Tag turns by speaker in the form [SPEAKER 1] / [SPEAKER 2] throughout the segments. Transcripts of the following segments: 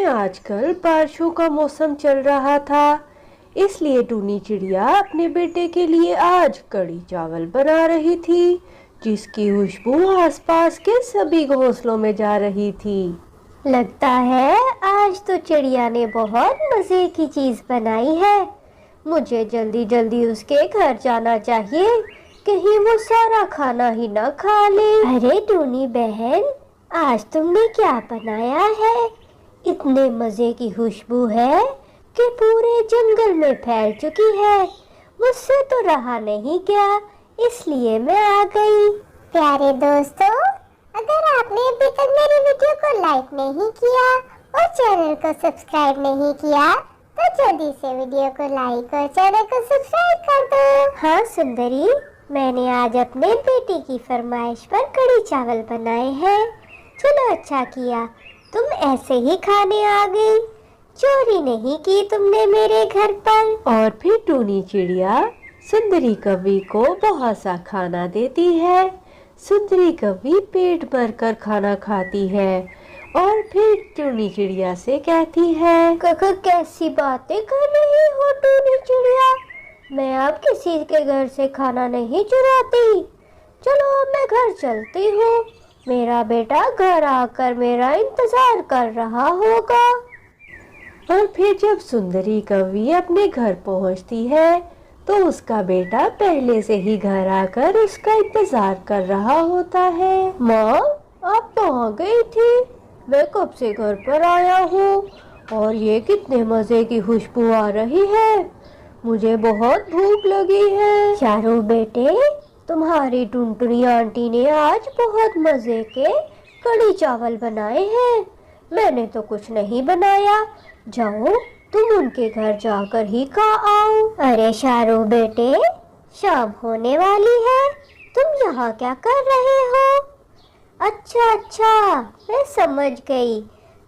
[SPEAKER 1] आजकल बारिशों का मौसम चल रहा था, इसलिए टूनी चिड़िया अपने बेटे के लिए आज कढ़ी चावल बना रही थी, जिसकी खुशबू आसपास के सभी घोंसलों में जा रही थी।
[SPEAKER 2] लगता है आज तो चिड़िया ने बहुत मजे की चीज बनाई है। मुझे जल्दी जल्दी उसके घर जाना चाहिए, कहीं वो सारा खाना ही न खा ले। अरे टूनी बहन, आज तुमने क्या बनाया है? इतने मजे की खुशबू है कि पूरे जंगल में फैल चुकी है। मुझसे तो रहा नहीं गया, इसलिए मैं आ गई।
[SPEAKER 3] प्यारे दोस्तों, अगर आपने अभी तक मेरी वीडियो को लाइक नहीं किया और चैनल को सब्सक्राइब नहीं किया तो जल्दी से वीडियो को लाइक और चैनल को सब्सक्राइब कर दो।
[SPEAKER 2] हाँ सुंदरी, मैंने आज अपने बेटे की फरमाइश पर कढ़ी चावल बनाए हैं। चलो अच्छा किया, तुम ऐसे ही खाने आ गई, चोरी नहीं की तुमने मेरे घर पर।
[SPEAKER 1] और फिर टूनी चिड़िया सुंदरी कव्वी को बहुत सा खाना देती है। सुंदरी कव्वी पेट भर कर खाना खाती है और फिर टूनी चिड़िया से कहती है,
[SPEAKER 2] कका कैसी बातें कर रही हो टूनी चिड़िया, मैं अब किसी के घर से खाना नहीं चुराती। चलो अब मैं घर चलती हूँ, मेरा बेटा घर आकर मेरा इंतजार कर रहा होगा।
[SPEAKER 1] और फिर जब सुंदरी कव्वी अपने घर पहुँचती है तो उसका बेटा पहले से ही घर आकर उसका इंतजार कर रहा होता है।
[SPEAKER 2] माँ, आप कहाँ गई थी? मैं कब से घर पर आया हूँ और ये कितने मजे की खुशबू आ रही है। मुझे बहुत भूख लगी है। चारू बेटे, तुम्हारी टुनटुनी आंटी ने आज बहुत मजे के कढ़ी चावल बनाए हैं। मैंने तो कुछ नहीं बनाया, जाओ तुम उनके घर जाकर ही खा आओ। अरे शारू बेटे, शाम होने वाली है, तुम यहाँ क्या कर रहे हो? अच्छा, मैं समझ गई,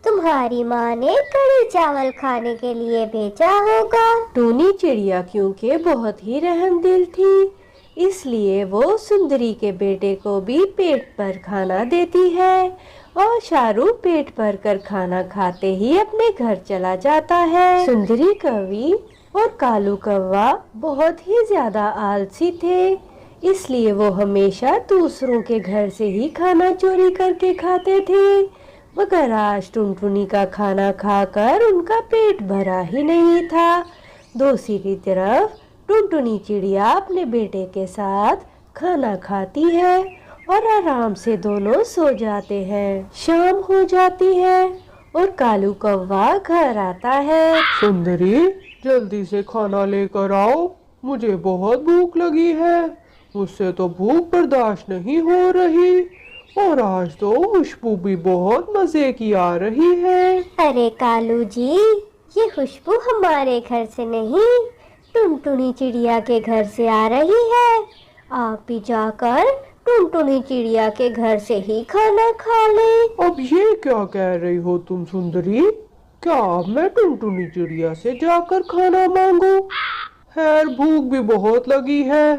[SPEAKER 2] तुम्हारी माँ ने कढ़ी चावल खाने के लिए भेजा होगा।
[SPEAKER 1] टूनी चिड़िया क्योंकि बहुत ही रहमदिल थी, इसलिए वो सुंदरी के बेटे को भी पेट भर खाना देती है और शारू पेट भर कर खाना खाते ही अपने घर चला जाता है। सुंदरी कव्वी और कालू कौवा बहुत ही ज्यादा आलसी थे, इसलिए वो हमेशा दूसरों के घर से ही खाना चोरी करके खाते थे। मगर आज टुनटुनी का खाना खाकर उनका पेट भरा ही नहीं था। दूसरी तरफ टुनटुनी चिड़िया अपने बेटे के साथ खाना खाती है और आराम से दोनों सो जाते हैं। शाम हो जाती है और कालू कौवा घर आता है।
[SPEAKER 4] सुंदरी, जल्दी से खाना लेकर आओ, मुझे बहुत भूख लगी है। मुझसे तो भूख बर्दाश्त नहीं हो रही और आज तो खुशबू भी बहुत मजे की आ रही है।
[SPEAKER 2] अरे कालू जी, ये खुशबू हमारे घर से नहीं, टुनटुनी चिड़िया के घर से आ रही है। आप भी जाकर टुनटुनी चिड़िया के घर से ही खाना खा लें।
[SPEAKER 4] अब ये क्या कह रही हो तुम सुंदरी? क्या अब मैं टुनटुनी चिड़िया से जाकर खाना मांगू? खैर, भूख भी बहुत लगी है,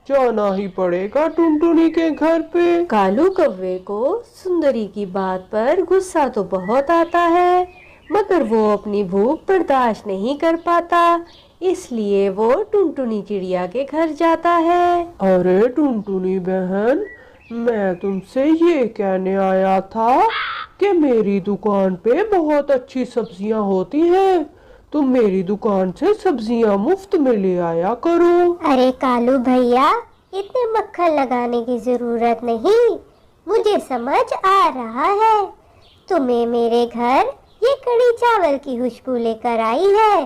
[SPEAKER 4] जाना ही पड़ेगा टुनटुनी के घर पे।
[SPEAKER 1] कालू कौवे को सुंदरी की बात पर गुस्सा तो बहुत आता है, मगर वो अपनी भूख बर्दाश्त नहीं कर पाता, इसलिए वो टुनटुनी चिड़िया के घर जाता है।
[SPEAKER 4] अरे टुनटुनी बहन, मैं तुमसे ये कहने आया था कि मेरी दुकान पे बहुत अच्छी सब्जियां होती हैं, तुम मेरी दुकान से सब्जियां मुफ्त में ले आया करो।
[SPEAKER 2] अरे कालू भैया, इतने मक्खन लगाने की जरूरत नहीं, मुझे समझ आ रहा है। तुम्हें मेरे घर ये कढ़ी चावल की खुशबू लेकर आई है,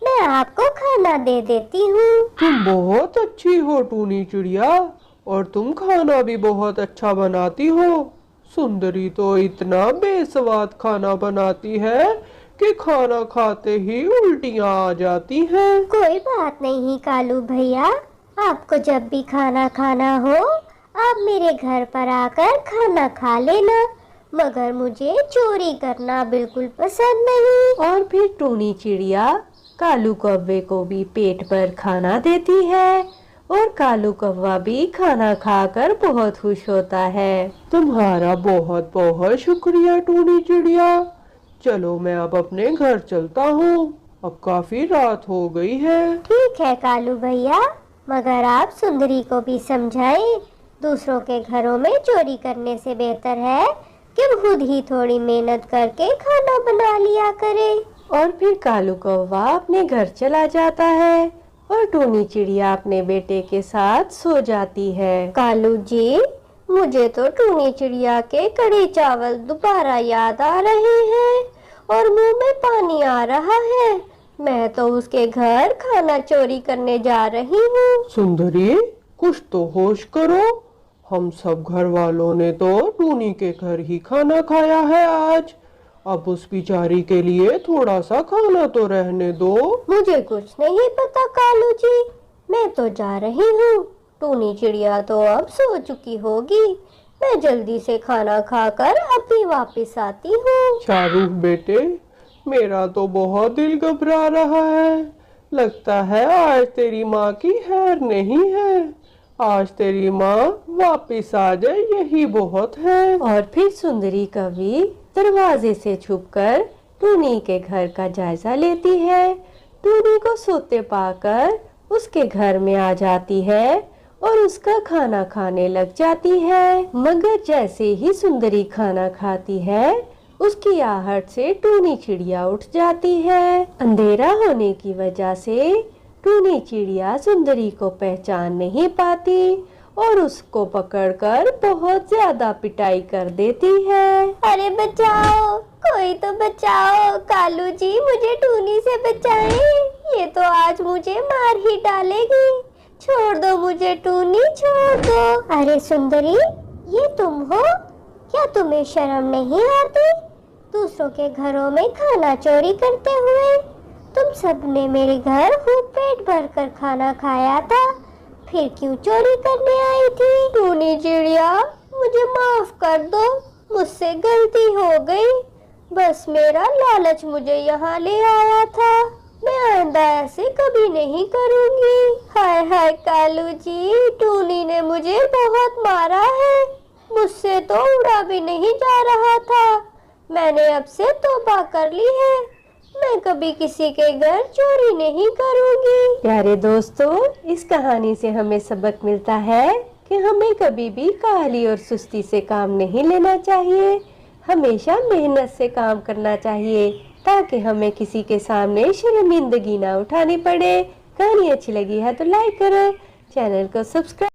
[SPEAKER 2] मैं आपको खाना दे देती हूँ।
[SPEAKER 4] तुम बहुत अच्छी हो टूनी चिड़िया, और तुम खाना भी बहुत अच्छा बनाती हो। सुंदरी तो इतना बेस्वाद खाना बनाती है कि खाना खाते ही उल्टियाँ आ जाती हैं।
[SPEAKER 2] कोई बात नहीं कालू भैया, आपको जब भी खाना खाना हो आप मेरे घर पर आकर खाना खा लेना, मगर मुझे चोरी करना बिल्कुल पसंद नहीं।
[SPEAKER 1] और फिर टूनी चिड़िया कालू कौवे को भी पेट भर खाना देती है और कालू कौवा भी खाना खाकर बहुत खुश होता है।
[SPEAKER 4] तुम्हारा बहुत बहुत शुक्रिया टूनी चिड़िया। चलो मैं अब अपने घर चलता हूँ, अब काफी रात हो गई है।
[SPEAKER 3] ठीक है कालू भैया, मगर आप सुंदरी को भी समझाएं, दूसरों के घरों में चोरी करने से बेहतर है कि खुद ही थोड़ी मेहनत करके खाना बना लिया करे।
[SPEAKER 1] और फिर कालू कौवा अपने घर चला जाता है और टूनी चिड़िया अपने बेटे के साथ सो जाती है।
[SPEAKER 2] कालू जी, मुझे तो टूनी चिड़िया के कड़ी चावल दोबारा याद आ रहे हैं और मुंह में पानी आ रहा है। मैं तो उसके घर खाना चोरी करने जा रही हूँ।
[SPEAKER 4] सुंदरी, कुछ तो होश करो, हम सब घर वालों ने तो टूनी के घर ही खाना खाया है आज। अब उस बेचारी के लिए थोड़ा सा खाना तो रहने दो।
[SPEAKER 2] मुझे कुछ नहीं पता कालू जी, मैं तो जा रही हूँ। टूनी चिड़िया तो अब सो चुकी होगी, मैं जल्दी से खाना खाकर अभी वापस आती हूँ।
[SPEAKER 4] शाहरुख बेटे, मेरा तो बहुत दिल घबरा रहा है। लगता है आज तेरी माँ की खैर नहीं है। आज तेरी माँ वापस आ जाए यही बहुत है।
[SPEAKER 1] और फिर सुंदरी कवि दरवाजे से छुपकर टूनी के घर का जायजा लेती है। टूनी को सोते पाकर उसके घर में आ जाती है और उसका खाना खाने लग जाती है। मगर जैसे ही सुंदरी खाना खाती है, उसकी आहट से टूनी चिड़िया उठ जाती है। अंधेरा होने की वजह से टूनी चिड़िया सुंदरी को पहचान नहीं पाती और उसको पकड़कर बहुत ज्यादा पिटाई कर देती है।
[SPEAKER 2] अरे बचाओ, कोई तो बचाओ, कालू जी मुझे टूनी से बचाएं। ये तो आज मुझे मार ही डालेगी। छोड़ दो मुझे टूनी, छोड़ दो।
[SPEAKER 3] अरे सुंदरी, ये तुम हो? क्या तुम्हें शर्म नहीं आती? दूसरों के घरों में खाना चोरी करते हुए तुम सबने मेरे घर खूब पेट भर कर खाना खाया था, फिर क्यों चोरी करने आई थी?
[SPEAKER 2] टूनी चिड़िया, मुझे माफ कर दो, मुझसे गलती हो गई। बस मेरा लालच मुझे यहाँ ले आया था। मैं आइंदा ऐसे कभी नहीं करूँगी। हाय हाय कालू जी, टूनी ने मुझे बहुत मारा है। मुझसे तो उड़ा भी नहीं जा रहा था। मैंने अब से तौबा कर ली है। मैं कभी किसी के घर चोरी नहीं करूँगी।
[SPEAKER 1] प्यारे दोस्तों, इस कहानी से हमें सबक मिलता है कि हमें कभी भी काहली और सुस्ती से काम नहीं लेना चाहिए। हमेशा मेहनत से काम करना चाहिए ताकि हमें किसी के सामने शर्मिंदगी ना उठानी पड़े। कहानी अच्छी लगी है तो लाइक करो, चैनल को सब्सक्राइब